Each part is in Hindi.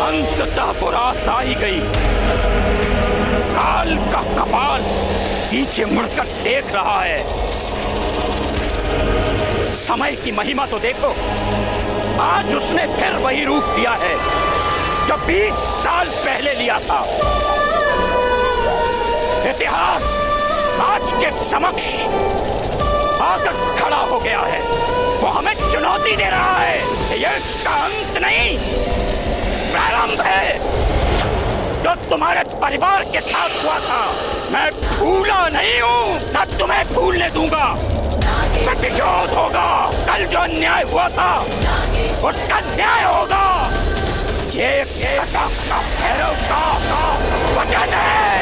अंततः वो रात आई गई। काल का कपाल पीछे मुड़कर देख रहा है। समय की महिमा तो देखो, आज उसने फिर वही रूप लिया है जो 20 साल पहले लिया था। इतिहास आज के समक्ष आकर खड़ा हो गया है। वो हमें चुनौती दे रहा है। ये इसका अंत नहीं, प्रारंभ है। जो तुम्हारे परिवार के साथ हुआ था, मैं भूला नहीं हूँ, न तुम्हें भूलने दूंगा। प्रतिशोध होगा। कल जो अन्याय हुआ था उसका न्याय होगा। ये भैरव का वचन है।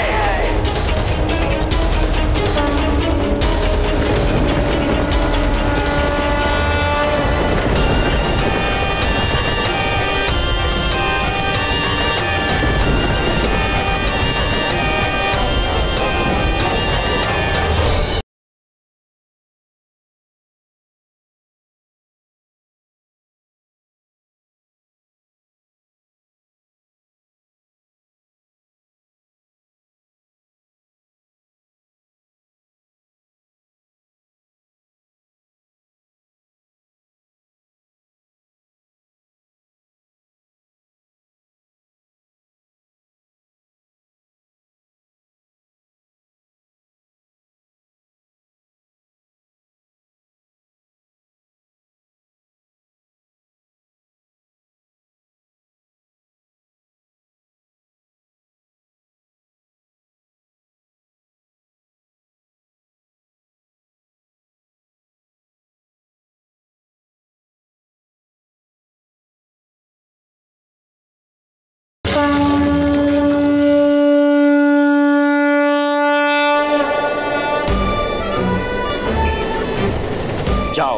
जाओ,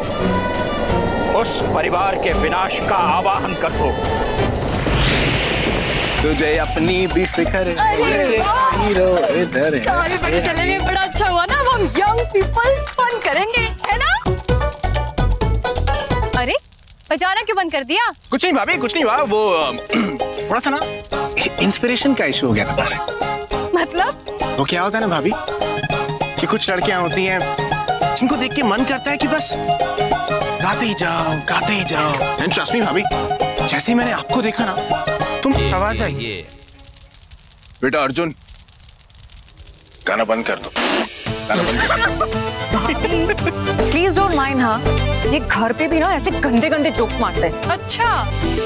उस परिवार के विनाश का आवाहन कर दो। तुझे अपनी भी फिक्र हीरो इधर है। सारे बड़े चलने में बड़ा अच्छा हुआ ना, हम यंग पीपल फन करेंगे, है ना? अरे अचानक क्यों बंद कर दिया? कुछ नहीं भाभी, कुछ नहीं हुआ। वो थोड़ा सा ना इंस्पिरेशन का इशू हो गया था बस। मतलब? वो क्या होता है ना भाभी कि कुछ लड़कियां होती हैं जिनको देख के मन करता है कि बस गाते ही जाओ, गाते ही जाओ। एंड ट्रस्ट मी भाभी, जैसे ही मैंने आपको देखा ना, तुम आवाज आई। बेटा अर्जुन, गाना बंद कर दो, गाना बंद कर दो। Please don't mind. हाँ, ये घर पे भी ना ऐसे गंदे गंदे जोक मारते हैं। अच्छा,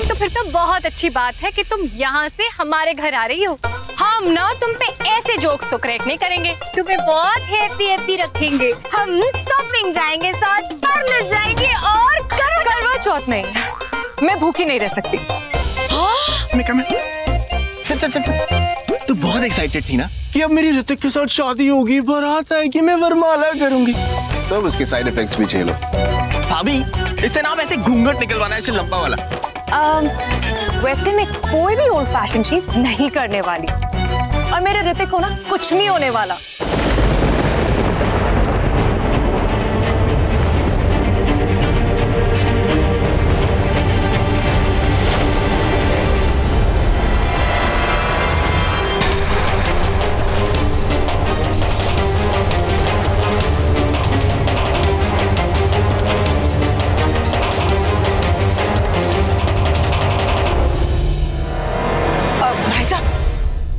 तो फिर तो बहुत अच्छी बात है कि तुम यहाँ से हमारे घर आ रही हो। हम ना तुम पे ऐसे जोक्स तो क्रैक नहीं करेंगे, तुम्हें बहुत हैप्पी हैप्पी रखेंगे। हम शॉपिंग जाएंगे, साथ पार्लर जाएंगे और करवा चौथ नहीं, मैं भूखी नहीं रह सकती। तू बहुत एक्साइटेड थी ना कि अब मेरी ऋतिक के साथ शादी होगी, बारात आएगी, मैं वरमाला करूंगी, तो अब उसके साइड इफेक्ट्स भी झेलो। भाभी, इससे नाम ऐसे घूंघट निकलवाना, ऐसे लंबा वाला। वैसे मैं कोई भी ओल्ड फैशन चीज नहीं करने वाली, और मेरे ऋतिक को ना कुछ नहीं होने वाला।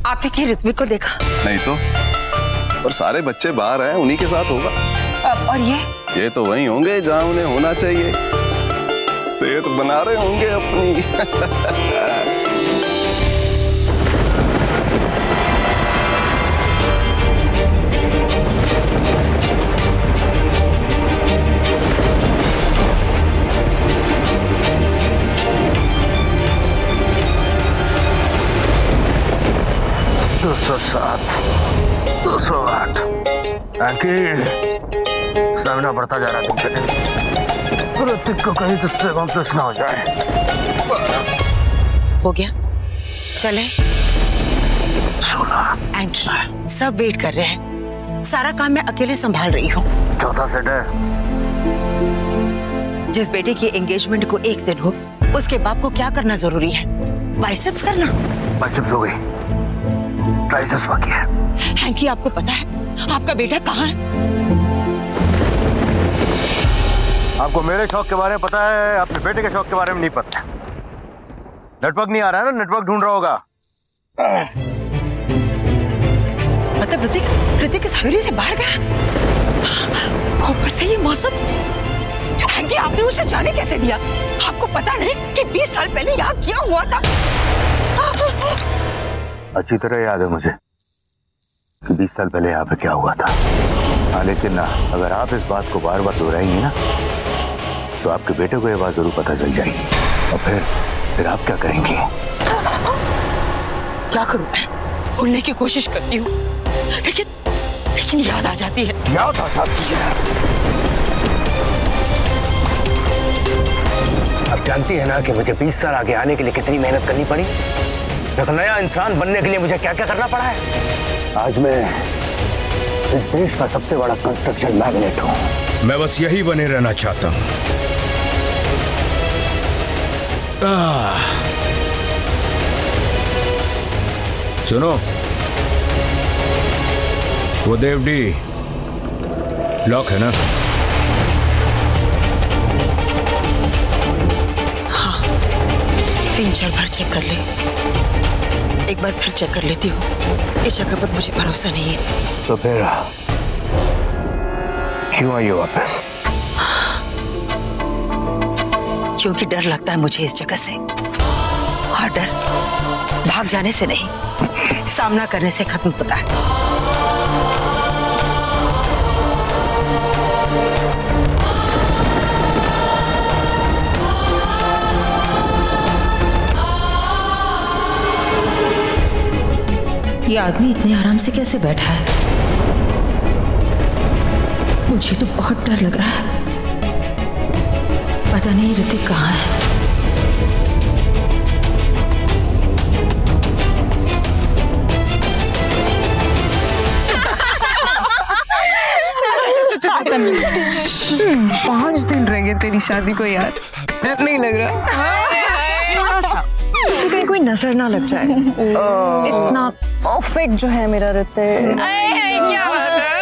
आपने क्या ऋत्विक को देखा? नहीं तो, और सारे बच्चे बाहर हैं, उन्हीं के साथ होगा। और ये तो वहीं होंगे जहां उन्हें होना चाहिए। सेहत बना रहे होंगे अपनी। स्टैमिना बढ़ता जा रहा है दिन पे दिन। ऋतिक को कहीं तुझसे कॉम्प्लेक्स ना हो जाए। हो गया, चले। सोना, एंकी, सब वेट कर रहे हैं। सारा काम मैं अकेले संभाल रही हूँ। चौथा सेट है। जिस बेटे की एंगेजमेंट को 1 दिन हो, उसके बाप को क्या करना जरूरी है? बाइसेप्स करना? बाइसेप्स हो गई, ट्राइसेप्स बाकी है। हैंकी, आपको पता है आपका बेटा कहाँ है? आपको मेरे शौक के बारे में पता है, अपने बेटे के शौक के बारे में नहीं पता। नेटवर्क नहीं आ रहा है ना, नेटवर्क ढूंढ रहा होगा। मतलब ऋतिक इस हवेली से बाहर गया? ऊपर से ये मौसम। हैंकी, आपने उसे जाने कैसे दिया? आपको पता नहीं कि 20 साल पहले यहाँ क्या हुआ था? अच्छी तरह याद है मुझे कि 20 साल पहले यहाँ पे क्या हुआ था। हाँ, लेकिन अगर आप इस बात को बार बार दोहराएंगे ना, तो आपके बेटे को ये बात जरूर पता चल जाएगी। और फिर आप क्या करेंगे? क्या करूं मैं? भूलने की कोशिश करती हूँ, लेकिन याद आ जाती है। याद आ जाती है। आप जानती है ना कि मुझे 20 साल आगे आने के लिए कितनी मेहनत करनी पड़ी। एक नया इंसान बनने के लिए मुझे क्या क्या करना पड़ा है। आज मैं इस देश का सबसे बड़ा कंस्ट्रक्शन मैग्नेट हूँ। मैं बस यही बने रहना चाहता हूँ। सुनो, वो देवडी लॉक है ना? हाँ, 3-4 बार चेक कर ले। एक बार फिर चेक कर लेती हूँ। इस जगह पर मुझे भरोसा नहीं है। तो फिर क्यों आई हो वापस? क्योंकि डर लगता है मुझे इस जगह से। और डर भाग जाने से नहीं, सामना करने से खत्म होता है। ये आदमी इतने आराम से कैसे बैठा है? मुझे तो बहुत डर लग रहा है। पता नहीं ऋतिक कहाँ है। पाँच दिन रह गए तेरी शादी को यार, नहीं लग रहा? कहीं कोई नजर ना लग जाए। इतना परफेक्ट जो है मेरा ऋतिक। क्या बात है?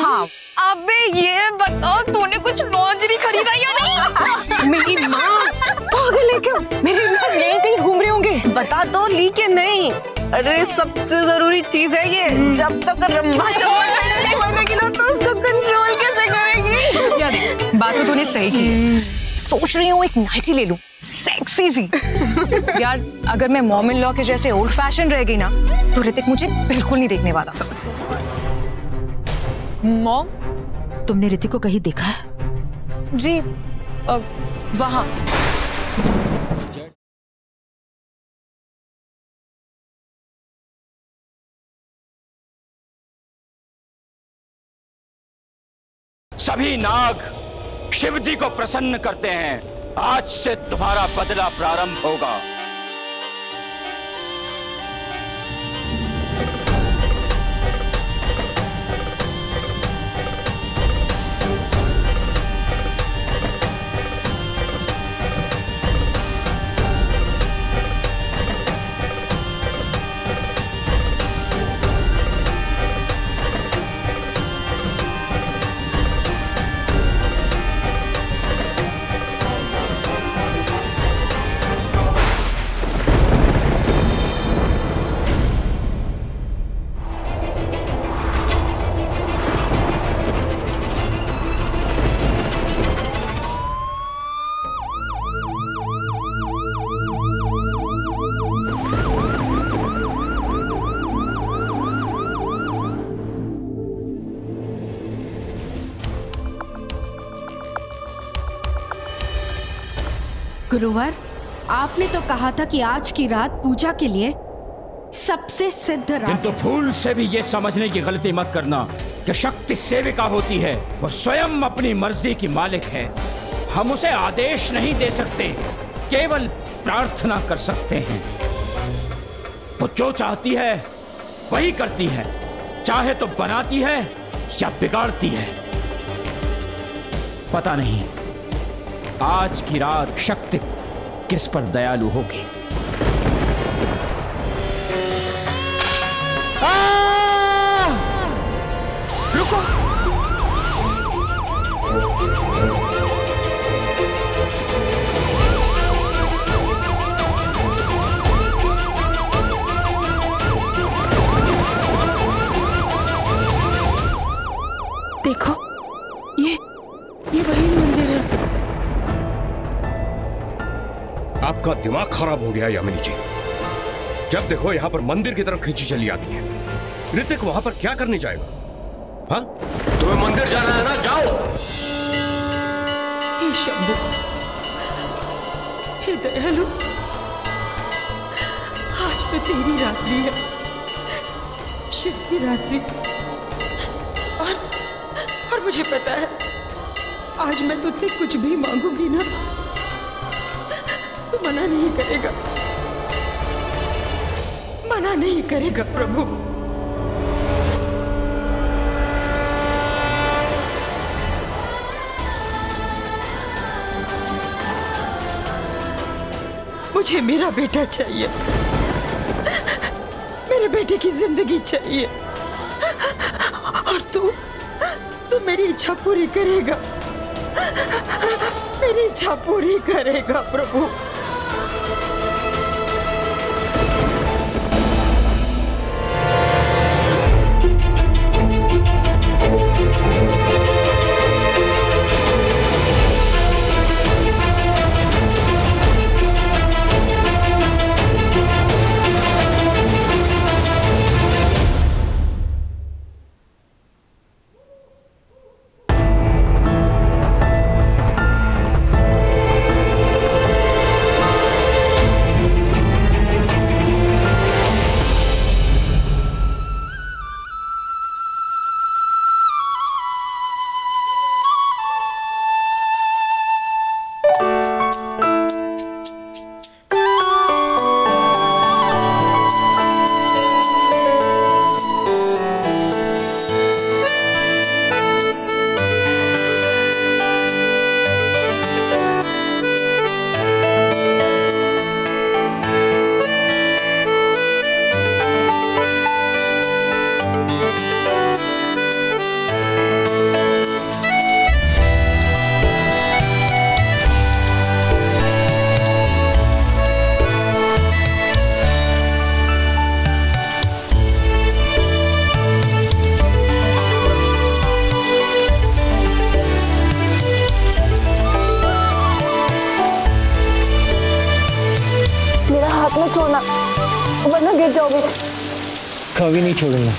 हाँ। अबे ये बताओ, तूने कुछ लॉन्जरी खरीदा या नहीं? मेरी माँ पागल है क्या? मेरे पास यहीं कहीं घूम रहे होंगे। बता तो ली के नहीं। अरे सबसे जरूरी चीज है ये। जब तक रंभा तो उसको कंट्रोल कैसे करेगी? यार बात तो तूने सही की। सोच रही हूँ एक नाइटी ले लूं, सेक्सी सी। यार अगर मैं मॉम इन लॉ के जैसे ओल्ड फैशन रह गई ना, तो ऋतिक मुझे बिल्कुल नहीं देखने वाला। मॉम, तुमने ऋतिक को कहीं देखा है? जी वहाँ। सभी नाग शिव जी को प्रसन्न करते हैं। आज से तुम्हारा बदला प्रारंभ होगा। गुरुवर, आपने तो कहा था कि आज की रात पूजा के लिए सबसे सिद्ध रात। किंतु भूल से भी ये समझने की गलती मत करना कि शक्ति सेविका होती है, वो स्वयं अपनी मर्जी की मालिक है। हम उसे आदेश नहीं दे सकते, केवल प्रार्थना कर सकते हैं। वो जो चाहती है वही करती है, चाहे तो बनाती है या बिगाड़ती है। पता नहीं आज की रात शक्ति किस पर दयालु होगी। रुको। देखो, ये वही मंदिर है। आपका दिमाग खराब हो गया यामिनी जी। जब देखो यहाँ पर मंदिर की तरफ खींची चली आती है। ऋतिक वहां पर क्या करने जाएगा? हाँ, तुम्हें मंदिर जाना है ना, जाओ। हे शंभू, हे दयालु, आज तो तेरी रात्रि है, शिव की रात्रि। और मुझे पता है, आज मैं तुझसे कुछ भी मांगूंगी ना, तो मना नहीं करेगा, मना नहीं करेगा प्रभु। मुझे मेरा बेटा चाहिए, मेरे बेटे की जिंदगी चाहिए, और तू मेरी इच्छा पूरी करेगा, मेरी इच्छा पूरी करेगा प्रभु। छोड़ना वरना गिर जाओगे। कभी नहीं छोड़ूंगा।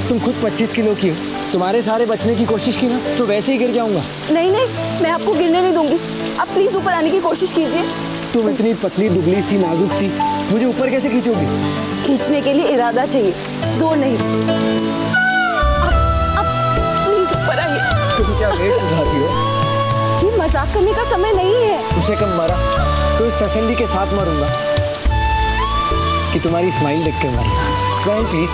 तुम खुद 25 किलो की हो, तुम्हारे सारे बचने की कोशिश की ना तो वैसे ही गिर जाऊंगा। नहीं नहीं, मैं आपको गिरने नहीं दूंगी। आप प्लीज ऊपर आने की कोशिश कीजिए। तुम इतनी पतली दुबली सी नाजुक सी, मुझे ऊपर कैसे खींचोगी? खींचने के लिए इरादा चाहिए, जोर नहीं। अब प्लीज ऊपर आइए। तुम क्या वेट उठाती हो? ये मजाक करने का समय नहीं है। उसे कम मरा तो इस तसल्ली के साथ मरूंगा कि तुम्हारी स्माइल देख के मरूंगा। प्लीज।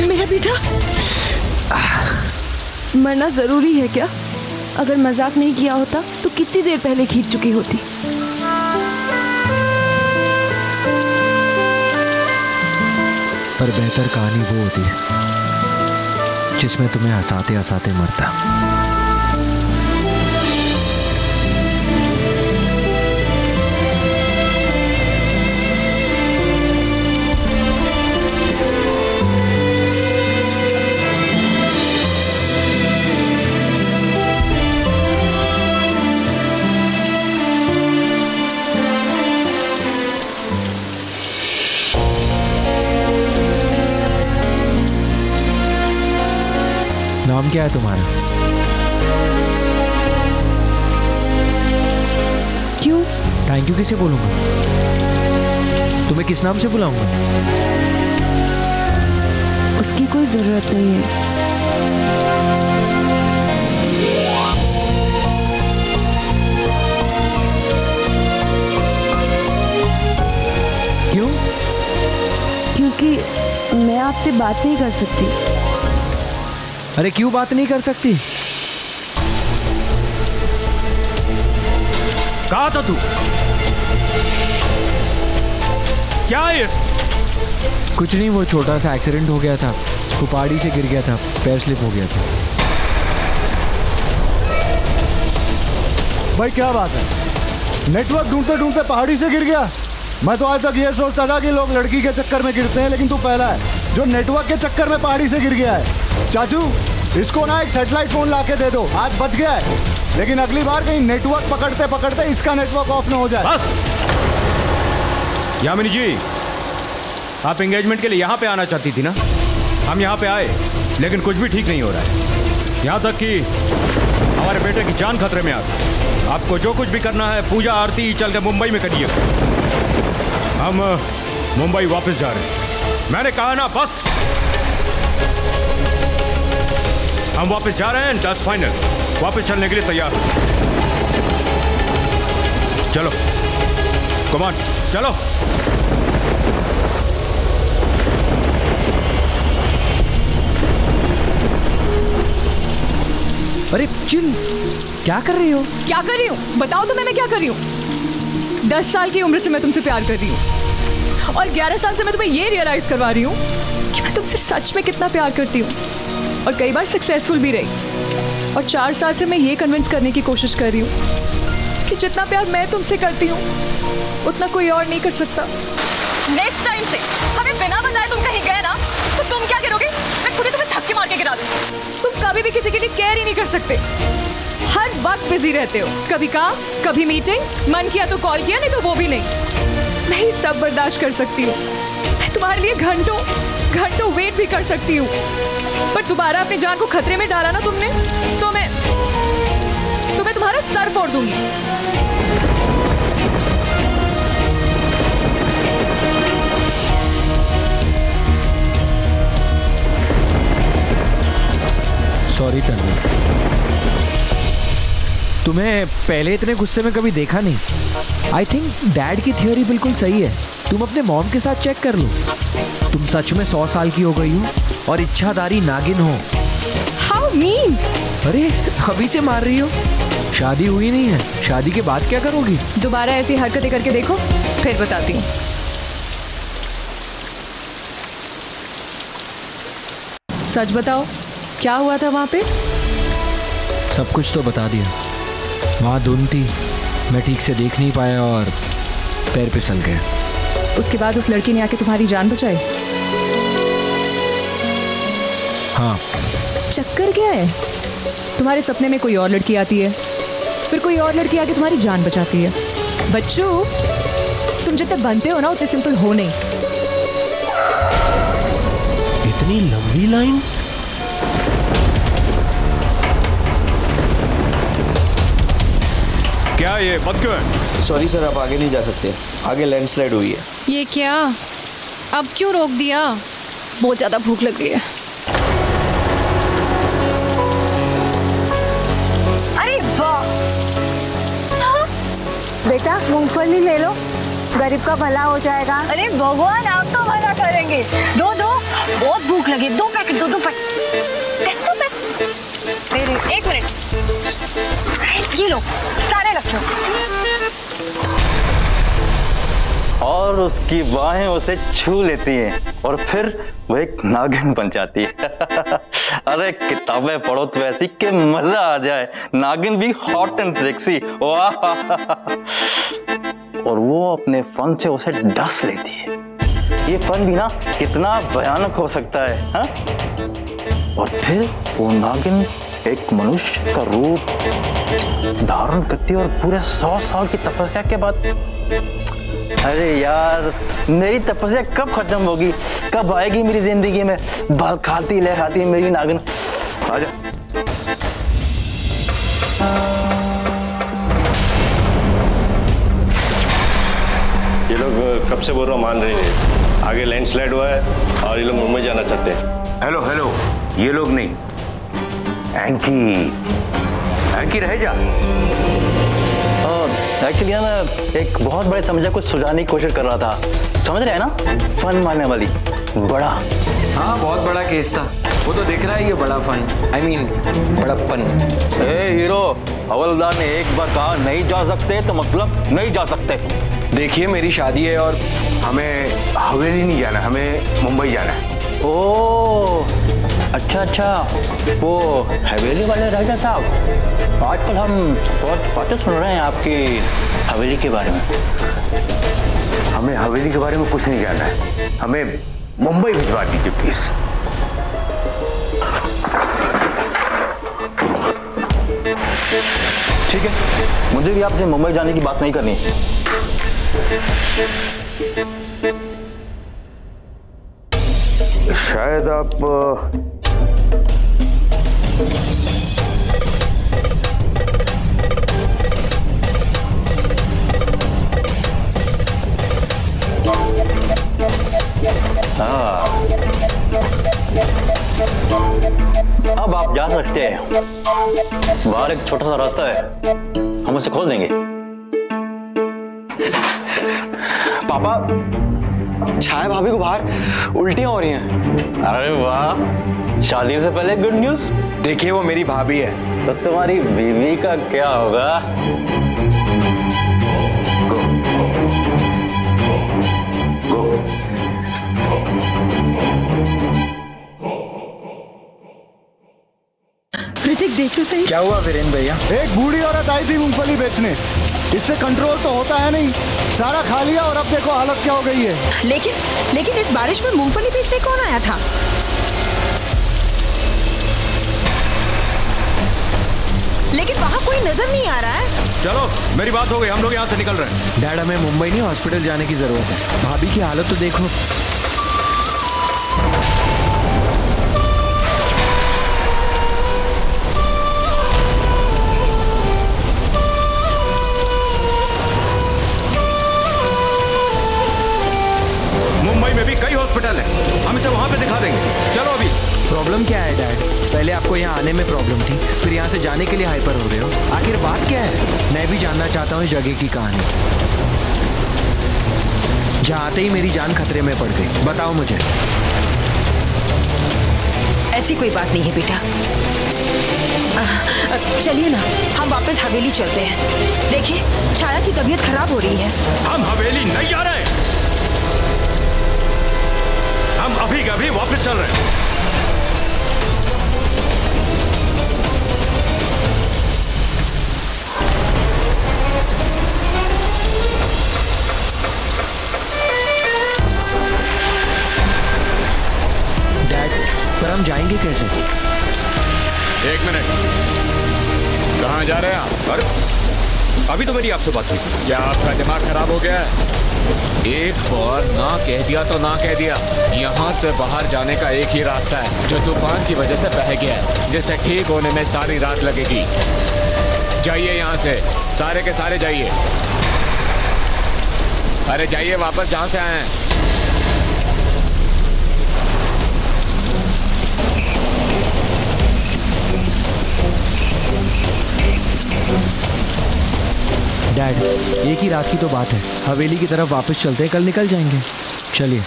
मेरा बेटा मरना जरूरी है क्या? अगर मजाक नहीं किया होता तो कितनी देर पहले खींच चुकी होती। पर बेहतर कहानी वो होती है जिसमें तुम्हें हंसाते हंसाते मरता। नाम क्या है तुम्हारा? क्यों? थैंक यू किसे बोलूंगा? तुम्हें किस नाम से बुलाऊंगा? उसकी कोई जरूरत नहीं है। क्यों? क्योंकि मैं आपसे बात नहीं कर सकती। अरे क्यों बात नहीं कर सकती? कहा था तू? क्या है? कुछ नहीं, वो छोटा सा एक्सीडेंट हो गया था, वो पहाड़ी से गिर गया था, पैर स्लिप हो गया था। भाई क्या बात है? नेटवर्क ढूंढते ढूंढते पहाड़ी से गिर गया? मैं तो आज तक ये सोचता था कि लोग लड़की के चक्कर में गिरते हैं, लेकिन तू पहला है जो नेटवर्क के चक्कर में पहाड़ी से गिर गया है। चाचू, इसको ना एक सैटेलाइट फोन लाके दे दो, आज बच गया है, लेकिन अगली बार कहीं नेटवर्क पकड़ते पकड़ते इसका नेटवर्क ऑफ न हो जाए। बस। यामिनी जी, आप एंगेजमेंट के लिए यहाँ पे आना चाहती थी ना? हम यहाँ पे आए, लेकिन कुछ भी ठीक नहीं हो रहा है। यहाँ तक कि हमारे बेटे की जान खतरे में आ गई। आपको जो कुछ भी करना है, पूजा आरती चल के मुंबई में करिए। हम मुंबई वापस जा रहे हैं। मैंने कहा ना, बस। हम वापस जा रहे हैं, दैट्स फाइनल। वापस चलने के लिए तैयार। चलो, कम ऑन, चलो। अरे चिल, क्या कर रही हो? क्या कर रही हूँ? बताओ तो मैं क्या कर रही हूँ? 10 साल की उम्र से मैं तुमसे प्यार कर रही हूँ और 11 साल से मैं तुम्हें ये रियलाइज करवा रही हूँ कि मैं तुमसे सच में कितना प्यार करती हूँ, और कई बार सक्सेसफुल भी रही। और 4 साल से मैं ये कन्विंस करने की कोशिश कर रही हूँ कि जितना प्यार मैं तुमसे करती हूँ उतना कोई और नहीं कर सकता। नेक्स्ट टाइम से हमें बिना बताए तुम कहीं गए ना, तो तुम क्या करोगे? मैं खुद ही तुम्हें धक्के मार के गिरा दूँ। तुम कभी भी किसी के लिए केयर ही नहीं कर सकते, हर वक्त बिजी रहते हो। कभी काम, कभी मीटिंग, मन किया तो कॉल किया, नहीं तो वो भी नहीं। मैं ही सब बर्दाश्त कर सकती हूँ, मैं तुम्हारे लिए घंटों घंटों वेट भी कर सकती हूँ, पर दोबारा अपनी जान को खतरे में डाला ना तुमने, तो मैं तुम्हारा सर फोड़ दूंगी। सॉरी तन्वी, तुम्हें पहले इतने गुस्से में कभी देखा नहीं। आई थिंक डैड की थियोरी बिल्कुल सही है। तुम अपने मॉम के साथ चेक कर लो, तुम सच में 100 साल की हो गई हो और इच्छाधारी नागिन हो। How mean? अरे अभी से मार रही हो? शादी हुई नहीं है, शादी के बाद क्या करोगी? दोबारा ऐसी हरकतें करके देखो, फिर बताती हूँ। सच बताओ, क्या हुआ था वहां पे? सब कुछ तो बता दिया। वहाँ धुंध थी, मैं ठीक से देख नहीं पाया और पैर फिसल गया। उसके बाद उस लड़की ने आके तुम्हारी जान बचाई? हाँ। चक्कर क्या है? तुम्हारे सपने में कोई और लड़की आती है, फिर कोई और लड़की आके तुम्हारी जान बचाती है। बच्चू, तुम जितने बनते हो ना उतने सिंपल हो नहीं। इतनी लंबी लाइन? क्या ये बंद क्यों है? सॉरी सर, आप आगे नहीं जा सकते, आगे लैंडस्लाइड हुई है। ये क्या? अब क्यों रोक दिया? बहुत ज्यादा भूख लग रही है। अरे वाह! बेटा मूंगफली ले लो, गरीब का भला हो जाएगा। अरे भगवान आपका भला करेंगे। दो दो, बहुत भूख लगी, 2 पैकेट, 2 पैकेट। एक मिनट, ये लो, सारे रखो। और उसकी बाहें उसे छू लेती हैं और फिर वो एक नागिन बन जाती है। अरे किताबें पढ़ो तो ऐसी कि मजा आ जाए। नागिन भी हॉट एंड सेक्सी, वाह। और वो अपने फन से उसे डस लेती है। ये फन भी ना कितना भयानक हो सकता है, हा? और फिर वो नागिन एक मनुष्य का रूप धारण करती है और पूरे 100 साल की तपस्या के बाद, अरे यार मेरी तपस्या कब खत्म होगी, कब आएगी मेरी जिंदगी में बल खाती लहराती मेरी नागिन? आजा। से बोल रहा हूँ, मान रही नहीं। आगे लैंडस्लाइड हुआ है और ये लोग मुंबई जाना चाहते हैं। हेलो हेलो, ये लोग नहीं, एंकी रह जा। एक्चुअली मैं एक बहुत बड़े समस्या को सुलझाने की कोशिश कर रहा था, समझ रहे हैं ना, फन मारने वाली बड़ा। हाँ बहुत बड़ा केस था, वो तो दिख रहा है, ये बड़ा फन, I mean, बड़प्पन। ए हीरो, हवलदार ने एक बार कहा नहीं जा सकते तो मतलब नहीं जा सकते। देखिए मेरी शादी है और हमें हवेली नहीं जाना, हमें मुंबई जाना है। ओह अच्छा, वो हवेली वाले राजा साहब, आजकल हम बहुत बातें सुन रहे हैं आपकी हवेली के बारे में। हमें हवेली के बारे में कुछ नहीं जानना है, हमें मुंबई भिजवा दीजिए प्लीज। ठीक है, मुझे भी आपसे मुंबई जाने की बात नहीं करनी। शायद आप अब आप जा सकते हैं, बाहर एक छोटा सा रास्ता है, हम उसे खोल देंगे। पापा, छाया भाभी को बाहर उल्टियां हो रही हैं। अरे वाह, शादी से पहले गुड न्यूज। देखिए वो मेरी भाभी है। तो तुम्हारी बीवी का क्या होगा? ऋतिक देख तो सही। क्या हुआ वीरेंद्र भैया? एक बूढ़ी औरत आई थी मूंगफली बेचने, इससे कंट्रोल तो होता है नहीं, सारा खा लिया और अब देखो हालत क्या हो गई है। लेकिन इस बारिश में मूंगफली बेचने कौन आया था? लेकिन वहाँ कोई नजर नहीं आ रहा है। चलो मेरी बात हो गई, हम लोग यहाँ से निकल रहे हैं। डैड हमें मुंबई नहीं हॉस्पिटल जाने की जरूरत है, भाभी की हालत तो देखो। मुंबई में भी कई हॉस्पिटल है, हम इसे वहाँ पे दिखा देंगे। चलो अभी। प्रॉब्लम क्या है डैड? पहले आपको यहाँ आने में प्रॉब्लम थी, फिर यहाँ से जाने के लिए हाइपर हो रहे हो, आखिर बात क्या है? मैं भी जानना चाहता हूँ इस जगह की कहानी। जहाँ आते ही मेरी जान खतरे में पड़ गई, बताओ मुझे। ऐसी कोई बात नहीं है बेटा, चलिए ना हम वापस हवेली चलते हैं। देखिए छाया की तबीयत खराब हो रही है। हम हवेली नहीं जा रहे, हम अभी के अभी वापस चल रहे हैं। डैड, पर हम जाएंगे कैसे? एक मिनट, कहाँ जा रहे हैं आप? अरे अभी तो मेरी आपसे बात हुई। क्या आपका दिमाग खराब हो गया है? एक बार ना कह दिया तो ना कह दिया। यहाँ से बाहर जाने का एक ही रास्ता है जो तूफान की वजह से बह गया है, जिसे ठीक होने में सारी रात लगेगी। जाइए यहाँ से, सारे के सारे जाइए। अरे जाइए वापस जहाँ से आए हैं। डैड, एक ही रात की तो बात है, हवेली की तरफ वापस चलते हैं, कल निकल जाएंगे। चलिए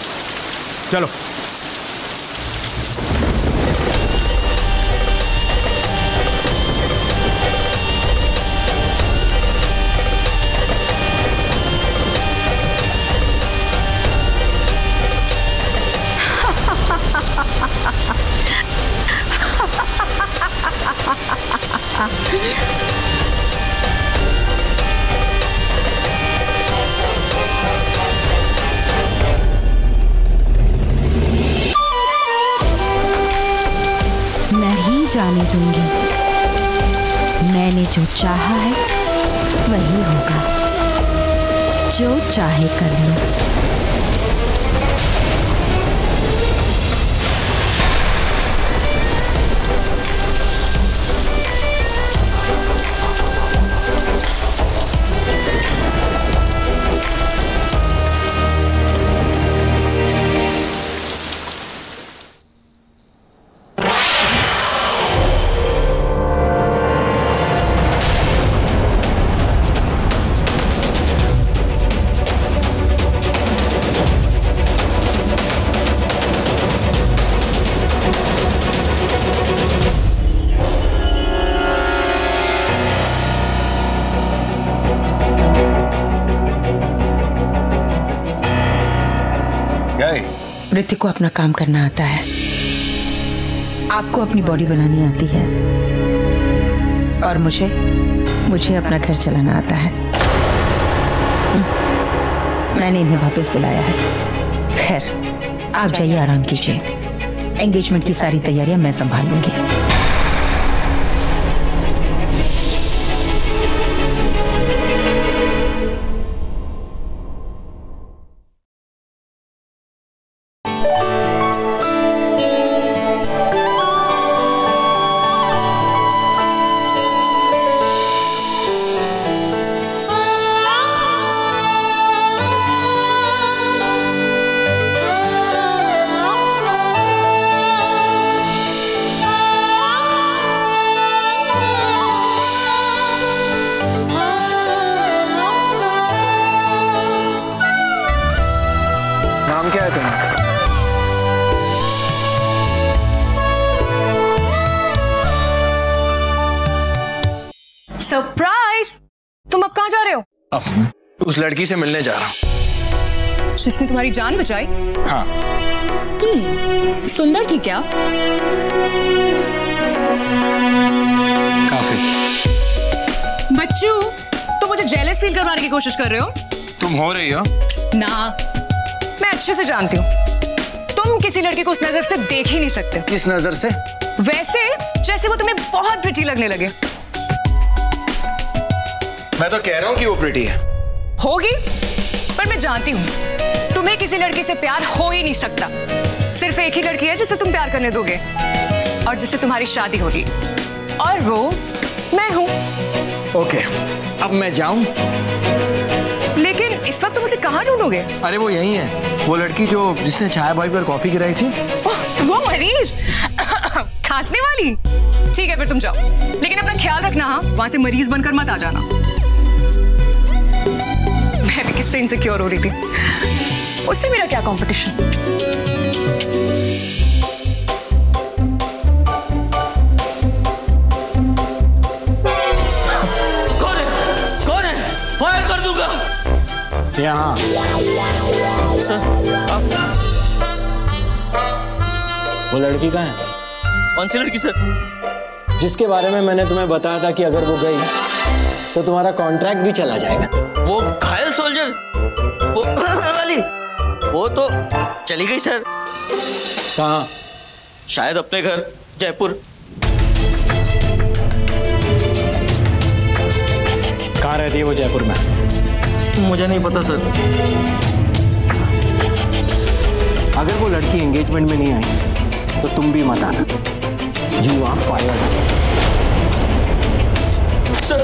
चलो। नहीं जाने दूंगी, मैंने जो चाहा है वही होगा, जो चाहे कर लो। ऋतिक को अपना काम करना आता है, आपको अपनी बॉडी बनानी आती है, और मुझे अपना घर चलाना आता है। मैंने इन्हें वापस बुलाया है। खैर, आप जाइए, आराम कीजिए। एंगेजमेंट की सारी तैयारियां मैं संभाल लूंगी। नाम क्या है तुम्हारा? सरप्राइज! तुम अब कहाँ जा रहे हो? अब उस लड़की से मिलने जा रहा हूँ जिसने तुम्हारी जान बचाई। हाँ। सुंदर थी क्या? काफी। बच्चू, तुम मुझे जेलस फील करवाने की कोशिश कर रहे हो? तुम हो रही हो ना, मैं अच्छे से जानती हूँ तुम किसी लड़के को उस नजर से देख ही नहीं सकते। किस नजर से? वैसे जैसे वो तुम्हें बहुत प्रिटी लगने लगे। मैं तो कह रहा हूँ कि वो प्रिटी है। होगी, पर मैं जानती हूँ तुम्हें किसी लड़के से प्यार हो ही नहीं सकता। सिर्फ एक ही लड़की है जिसे तुम प्यार करने दोगे और जिससे तुम्हारी शादी होगी, और वो मैं हूँ। ओके, अब मैं जाऊं? लेकिन इस वक्त तुम उसे कहाँ ढूंढोगे? अरे वो यही है, वो लड़की जो जिसने चाय बॉय पर कॉफी गिराई थी। वो मरीज खांसने वाली। ठीक है, फिर तुम जाओ, लेकिन अपना ख्याल रखना। हाँ, वहां से मरीज बनकर मत आ जाना। मैं भी किससे इनसिक्योर हो रही थी, उससे मेरा क्या कंपटीशन। कौन है? फायर कर दूंगा। यहाँ सर, आप वो लड़की कहाँ है? कौन सी लड़की सर? जिसके बारे में मैंने तुम्हें बताया था कि अगर वो गई तो तुम्हारा कॉन्ट्रैक्ट भी चला जाएगा। वो घायल सोल्जर, वो वाली, वो तो चली गई सर। कहाँ? शायद अपने घर जयपुर। कहाँ रहती है वो जयपुर में? मुझे नहीं पता सर। अगर वो लड़की एंगेजमेंट में नहीं आई तो तुम भी मत आना। You are fired. सर,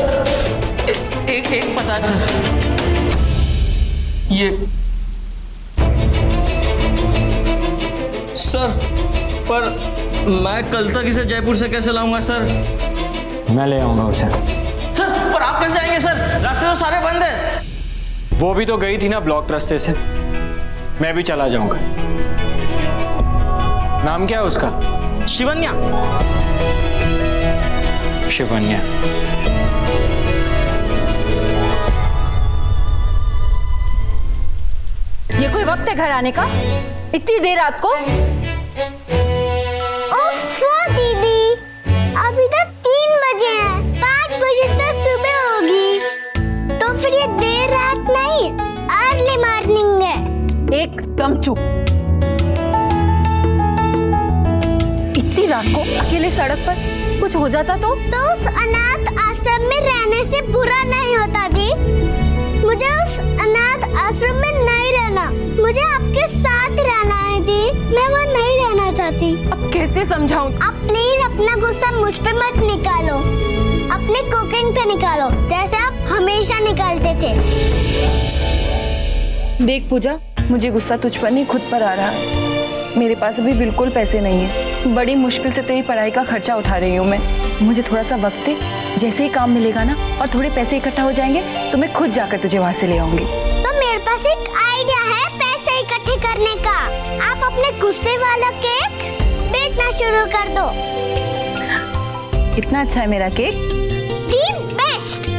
एक पता है सर, ये सर, पर मैं कल तक इसे जयपुर से कैसे लाऊंगा सर? मैं ले आऊंगा उसे। सर, पर आप कैसे आएंगे सर? रास्ते तो सारे बंद हैं। वो भी तो गई थी ना ब्लॉक रास्ते से। मैं भी चला जाऊंगा। नाम क्या है उसका? शिवन्या। शिवन्या। ये कोई वक्त है घर आने का? इतनी देर रात को? ओफो दीदी, अभी तक 3 बजे हैं, 5 बजे तक सुबह होगी, तो फिर ये देर रात नहीं, अर्ली मॉर्निंग है। एकदम चुप। इतनी रात को अकेले सड़क पर कुछ हो जाता तो उस अनाथ आश्रम में रहने से बुरा नहीं होता दी। मुझे उस अनाथ आश्रम में नहीं रहना, मुझे आपके साथ रहना है दी। मैं वहाँ नहीं रहना चाहती। अब कैसे समझाऊं? आप प्लीज अपना गुस्सा मुझ पे मत निकालो, अपने कुकिंग पे निकालो, जैसे आप हमेशा निकालते थे। देख पूजा, मुझे गुस्सा तुझ पर नहीं खुद पर आ रहा है। मेरे पास अभी बिल्कुल पैसे नहीं है, बड़ी मुश्किल से तेरी पढ़ाई का खर्चा उठा रही हूँ मैं। मुझे थोड़ा सा वक्त दे, जैसे ही काम मिलेगा ना और थोड़े पैसे इकट्ठा हो जाएंगे तो मैं खुद जाकर तुझे वहाँ से ले आऊंगी। तो मेरे पास एक आइडिया है पैसे इकट्ठे करने का। आप अपने गुस्से वाला केक बेचना शुरू कर दो। इतना अच्छा है मेरा केक? The best.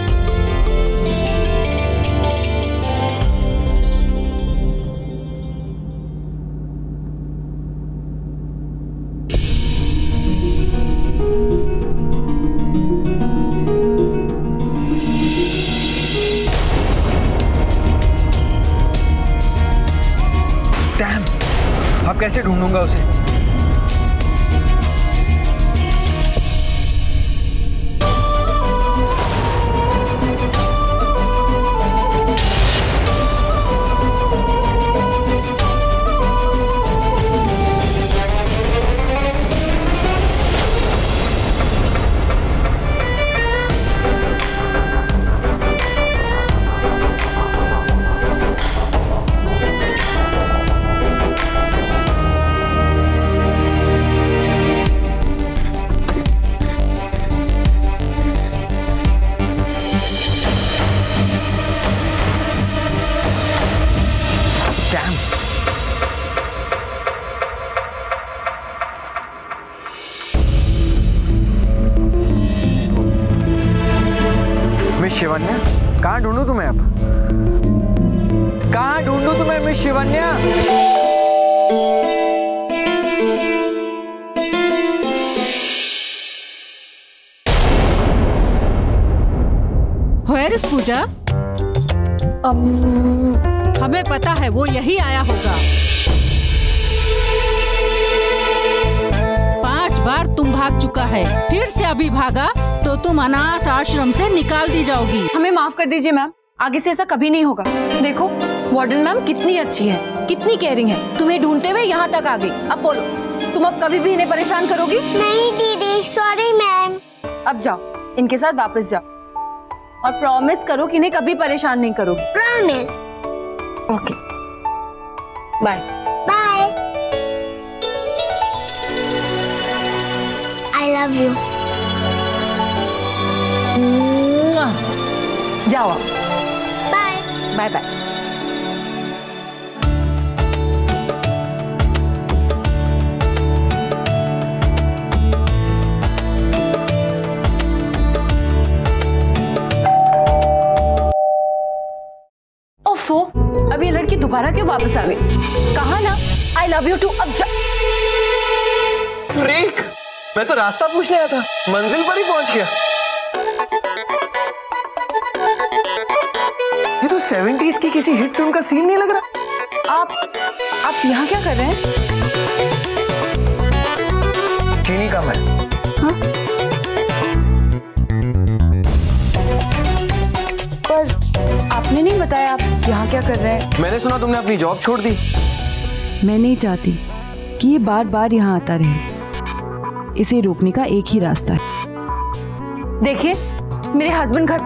कैसे ढूंढूंगा उसे? मिस शिवन्या, कहाँ ढूंढूं तुम्हें अब? कहाँ ढूंढूं तुम्हें मिस शिवन्या? Where is पूजा? हमें पता है वो यही आया होगा। 5 बार तुम भाग चुका है, फिर से अभी भागा तो तुम अनाथ आश्रम से निकाल दी जाओगी। हमें माफ कर दीजिए मैम, आगे से ऐसा कभी नहीं होगा। देखो वार्डन मैम कितनी अच्छी है, कितनी केयरिंग है, तुम्हें ढूंढते हुए यहाँ तक आ गई। अब बोलो, तुम अब कभी भी इन्हें परेशान करोगी? नहीं दीदी, सॉरी मैम। अब जाओ, इनके साथ वापस जाओ और प्रॉमिस करो कि इन्हें कभी परेशान नहीं करोगी। Promise. Okay, bye bye. I love you. जाओ, बाय बाय बाय। ओफो, अब ये लड़की दोबारा क्यों वापस आ गई? कहा ना आई लव यू टू। अब जा। फ्रीक, मैं तो रास्ता पूछने आया था, मंजिल पर ही पहुंच गया। ये तो 70s की किसी हिट फिल्म का सीन नहीं लग रहा। आप यहाँ क्या कर रहे हैं? चीनी कम है। हाँ? पर आपने नहीं बताया आप यहाँ क्या कर रहे हैं। मैंने सुना तुमने अपनी जॉब छोड़ दी। मैं नहीं चाहती कि ये बार बार यहाँ आता रहे। इसे रोकने का एक ही रास्ता है। देखिए, मेरे हस्बैंड घर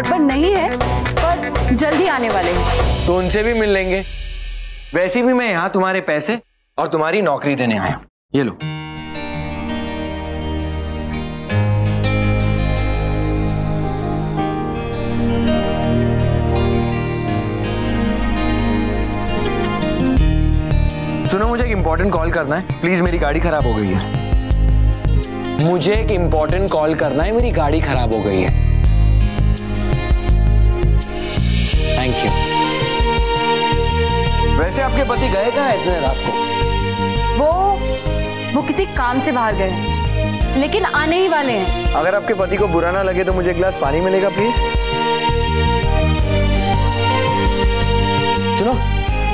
पर नहीं है, पर जल्दी आने वाले हैं। तो उनसे भी मिल लेंगे। वैसे भी मैं यहाँ तुम्हारे पैसे और तुम्हारी नौकरी देने आया। ये लो। सुनो, मुझे एक इंपॉर्टेंट कॉल करना है प्लीज, मेरी गाड़ी खराब हो गई है। मुझे एक इंपॉर्टेंट कॉल करना है, मेरी गाड़ी खराब हो गई है। Thank you. वैसे आपके पति गए कहाँ इतने रात को? वो किसी काम से बाहर गए हैं, लेकिन आने ही वाले हैं। अगर आपके पति को बुरा ना लगे तो मुझे एक गिलास पानी मिलेगा प्लीज? सुनो,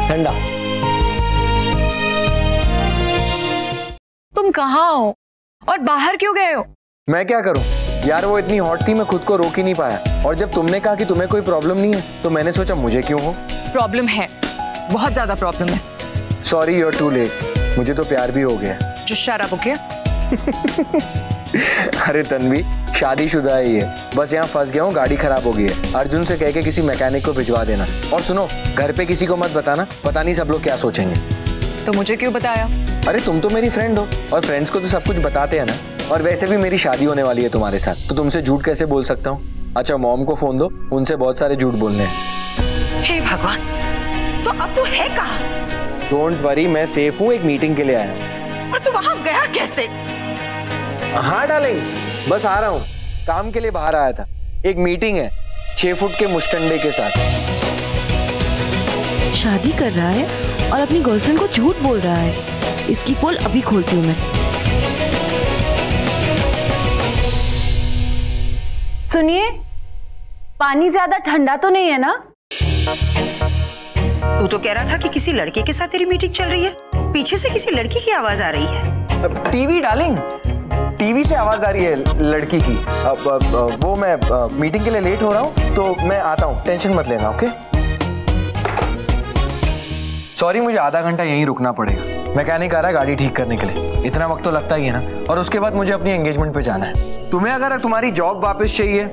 ठंडा। तुम कहाँ हो और बाहर क्यों गए हो? मैं क्या करूं यार, वो इतनी हॉट थी, मैं खुद को रोक ही नहीं पाया। और जब तुमने कहा कि तुम्हें कोई प्रॉब्लम नहीं है तो मैंने सोचा मुझे क्यों हो। प्रॉब्लम है, बहुत ज्यादा प्रॉब्लम है। Sorry, you are too late. मुझे तो प्यार भी हो गया। जो शराब हो गया। अरे तन्वी, शादीशुदा है ये, बस यहाँ फंस गया हूँ, गाड़ी खराब हो गई है। अर्जुन से कह के किसी मैकेनिक को भिजवा देना। और सुनो, घर पे किसी को मत बताना, पता नहीं सब लोग क्या सोचेंगे। तो मुझे क्यों बताया? अरे तुम तो मेरी फ्रेंड हो और फ्रेंड्स को तो सब कुछ बताते हैं ना। और वैसे भी मेरी शादी होने वाली है तुम्हारे साथ, तो तुमसे झूठ कैसे बोल सकता हूँ? अच्छा, मॉम को फोन दो, उनसे बहुत सारे झूठ बोलने हैं। हे भगवान, तो अब तू है कहाँ? डोंट वरी, मैं सेफ हूँ, एक मीटिंग के लिए आया हूँ। और तू वहाँ गया कैसे? हाँ डालेंगे, बस आ रहा हूँ, काम के लिए बाहर आया था। एक मीटिंग है 6 फुट के मुश्तंडे के साथ। शादी कर रहा है और अपनी गर्लफ्रेंड को झूठ बोल रहा है। इसकी पोल अभी खोलती हूँ मैं। सुनिए, पानी ज्यादा ठंडा तो नहीं है ना? तू तो कह रहा था कि किसी लड़के के साथ तेरी मीटिंग चल रही है। पीछे से किसी लड़की की आवाज आ रही है। टीवी डार्लिंग, टीवी से आवाज आ रही है लड़की की। वो मैं मीटिंग के लिए लेट हो रहा हूँ तो मैं आता हूँ, टेंशन मत लेना। ओके सॉरी, मुझे आधा घंटा यहीं रुकना पड़ेगा। मैकेनिक आ रहा है गाड़ी ठीक करने के लिए, इतना वक्त तो लगता ही है ना। और उसके बाद मुझे अपनी एंगेजमेंट पे जाना है। तुम्हें अगर तुम्हारी जॉब वापस चाहिए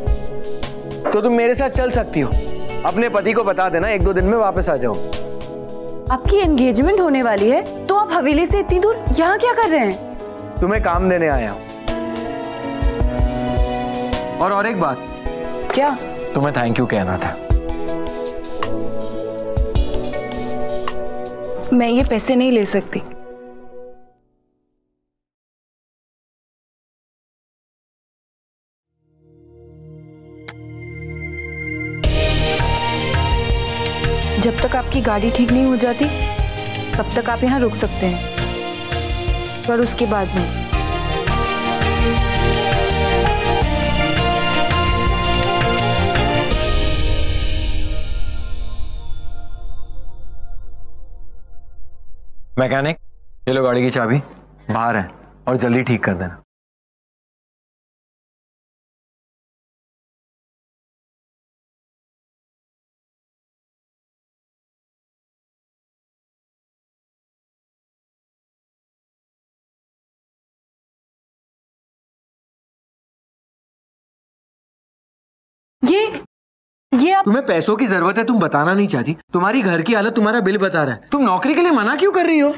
तो तुम मेरे साथ चल सकती हो। अपने पति को बता देना 1-2 दिन में वापस आ जाओ। आपकी एंगेजमेंट होने वाली है तो आप हवेली से इतनी दूर यहाँ क्या कर रहे हैं? तुम्हें काम देने आया हूँ। और एक बात। क्या? तुम्हें थैंक यू कहना था। मैं ये पैसे नहीं ले सकती। जब तक आपकी गाड़ी ठीक नहीं हो जाती तब तक आप यहाँ रुक सकते हैं, पर उसके बाद में मैकेनिक, ये लो गाड़ी की चाबी, बाहर है और जल्दी ठीक कर देना। ये आप... तुम्हें पैसों की जरूरत है, तुम बताना नहीं चाहती। तुम्हारी घर की हालत तुम्हारा बिल बता रहा है। तुम नौकरी के लिए मना क्यों कर रही हो?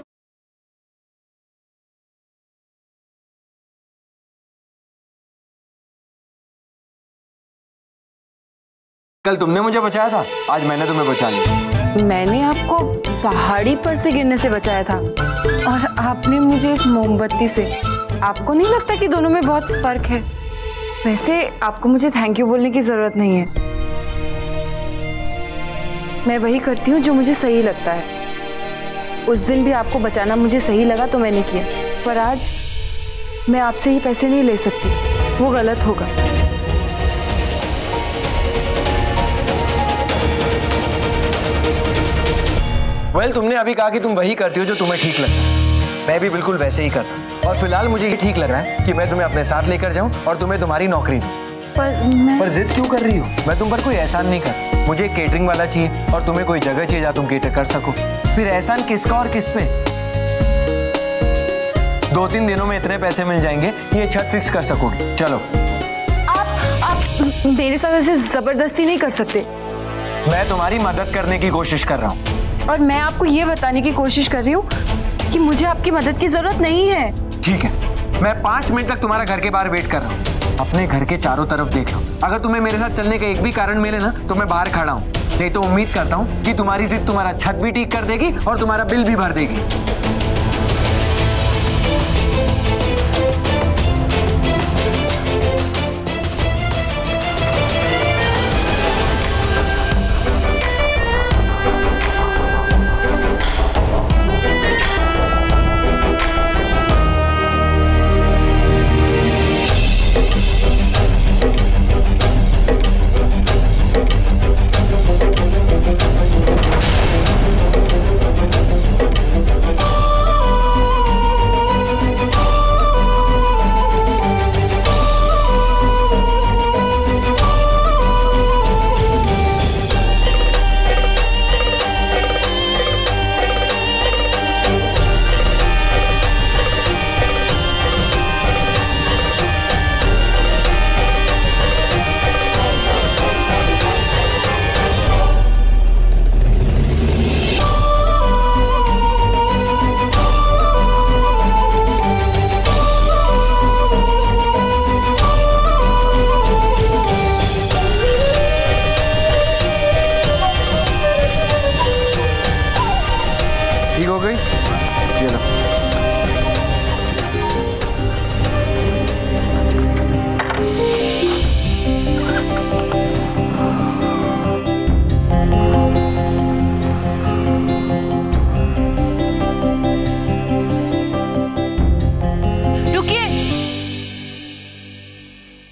कल तुमने मुझे बचाया था, आज मैंने तुम्हें बचा लिया। मैंने आपको पहाड़ी पर से गिरने से बचाया था और आपने मुझे इस मोमबत्ती से। आपको नहीं लगता कि दोनों में बहुत फर्क है? वैसे आपको मुझे थैंक यू बोलने की जरूरत नहीं है। मैं वही करती हूँ जो मुझे सही लगता है। उस दिन भी आपको बचाना मुझे सही लगा तो मैंने किया, पर आज मैं आपसे ये पैसे नहीं ले सकती, वो गलत होगा। तुमने अभी कहा कि तुम वही करती हो जो तुम्हें ठीक लगता है। मैं भी बिल्कुल वैसे ही करता, और फिलहाल मुझे ये ठीक लग रहा है कि मैं तुम्हें अपने साथ लेकर जाऊं और तुम्हें तुम्हारी नौकरी दूं। पर जिद क्यों कर रही हो? मैं तुम पर कोई एहसान नहीं कर। मुझे एक केटरिंग वाला चाहिए और तुम्हें कोई जगह चाहिए जहाँ तुम केटर कर सको। फिर एहसान किसका और किस पे? 2-3 दिनों में इतने पैसे मिल जाएंगे ये छत फिक्स कर सकोगे। चलो। आप मेरे साथ ऐसे जबरदस्ती नहीं कर सकते। मैं तुम्हारी मदद करने की कोशिश कर रहा हूँ और मैं आपको ये बताने की कोशिश कर रही हूँ कि मुझे आपकी मदद की जरूरत नहीं है। ठीक है, मैं 5 मिनट तक तुम्हारा घर के बाहर वेट कर रहा हूँ। अपने घर के चारों तरफ देख लो, अगर तुम्हें मेरे साथ चलने का एक भी कारण मिले ना तो मैं बाहर खड़ा हूँ। नहीं तो उम्मीद करता हूँ कि तुम्हारी जिद तुम्हारा छत भी ठीक कर देगी और तुम्हारा बिल भी भर देगी। ठीक हो गई? ये लो। रुकिए।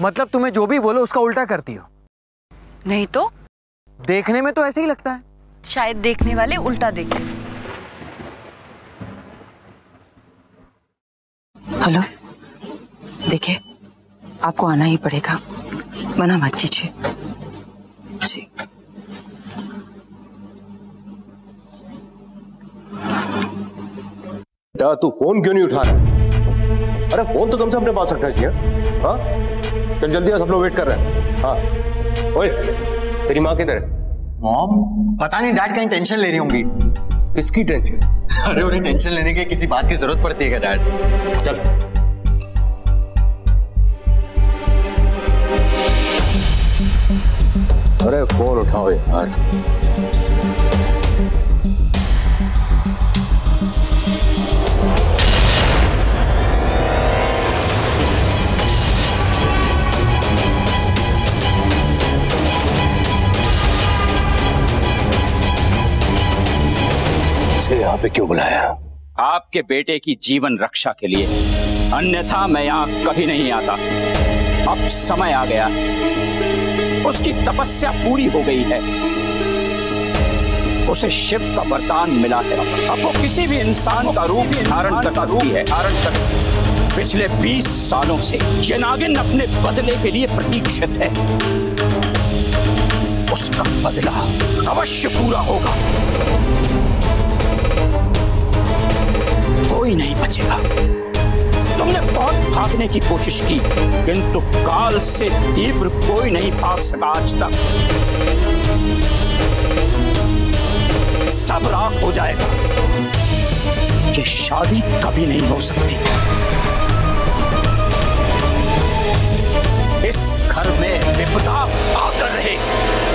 मतलब तुम्हें जो भी बोलो उसका उल्टा करती हो? नहीं तो? देखने में तो ऐसे ही लगता है। शायद देखने वाले उल्टा देखें। हेलो, देखिए आपको आना ही पड़ेगा, मना मत कीजिए जी। तू फोन क्यों नहीं उठा रहा? अरे फोन तो कम से अपने पास रखना चाहिए। हाँ चल जल्दी आ, सब लोग वेट कर रहे हैं। हाँ ओए, तेरी माँ किधर है? मॉम पता नहीं, डैड कहीं टेंशन ले रही होंगी। किसकी टेंशन? अरे उन्हें टेंशन लेने के किसी बात की जरूरत पड़ती है क्या डैड? चल अरे फोन उठाओ यार। यहाँ पे क्यों बुलाया? आपके बेटे की जीवन रक्षा के लिए, अन्यथा मैं यहाँ कभी नहीं आता। अब समय आ गया, उसकी तपस्या पूरी हो गई है, उसे शिव का वरदान मिला है। अब वो किसी भी इंसान का रूप धारण कर सकती है। पिछले 20 सालों से ये नागिन अपने बदले के लिए प्रतीक्षित है। उसका बदला अवश्य पूरा होगा। कोई नहीं बचेगा। तुमने बहुत भागने की कोशिश की, किंतु काल से तीव्र कोई नहीं भाग सका आज तक। सब राख हो जाएगा। ये शादी कभी नहीं हो सकती। इस घर में विपदा आकर रहेगी।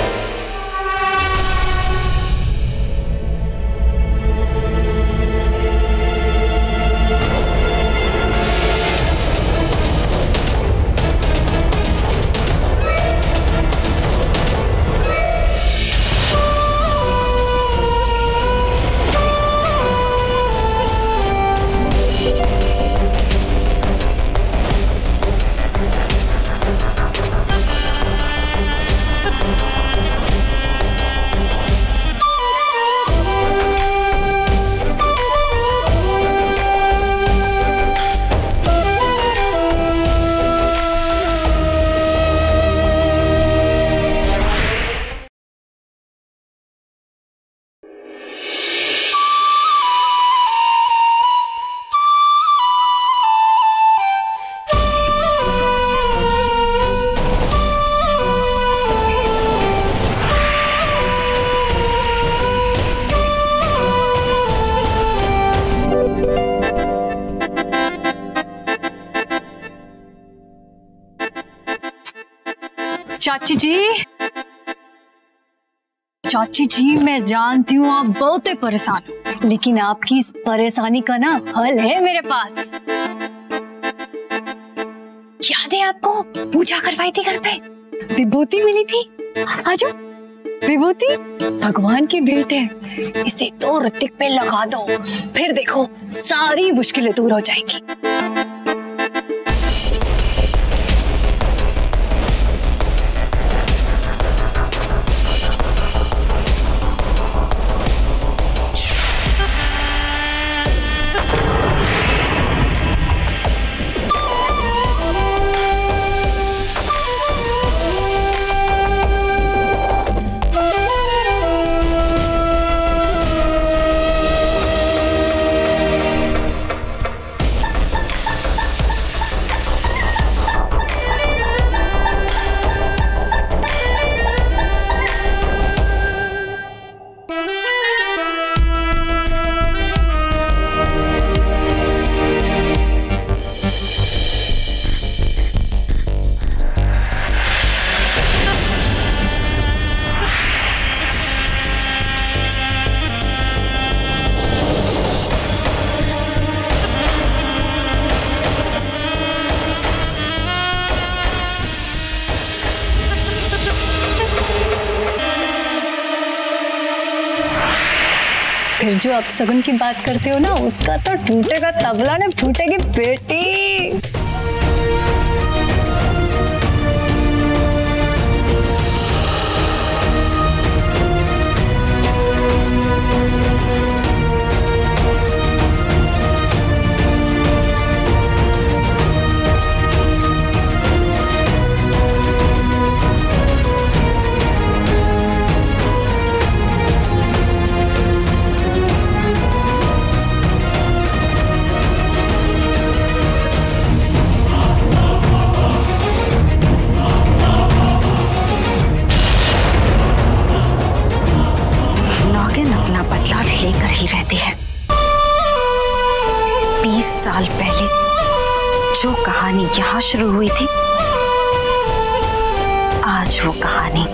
चाची जी, मैं जानती हूँ आप बहुत परेशान हो, लेकिन आपकी इस परेशानी का ना हल है मेरे पास। याद है आपको पूजा करवाई थी घर पे, विभूति मिली थी। आजो, विभूति भगवान की भेंट है, इसे तो ऋतिक पे लगा दो, फिर देखो सारी मुश्किलें दूर हो जाएंगी। फिर जो अपशगुन की बात करते हो ना, उसका तो टूटेगा तबला ने फूटेगी बेटी। साल पहले जो कहानी यहाँ शुरू हुई थी, आज वो कहानी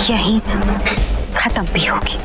यहीं खत्म भी होगी।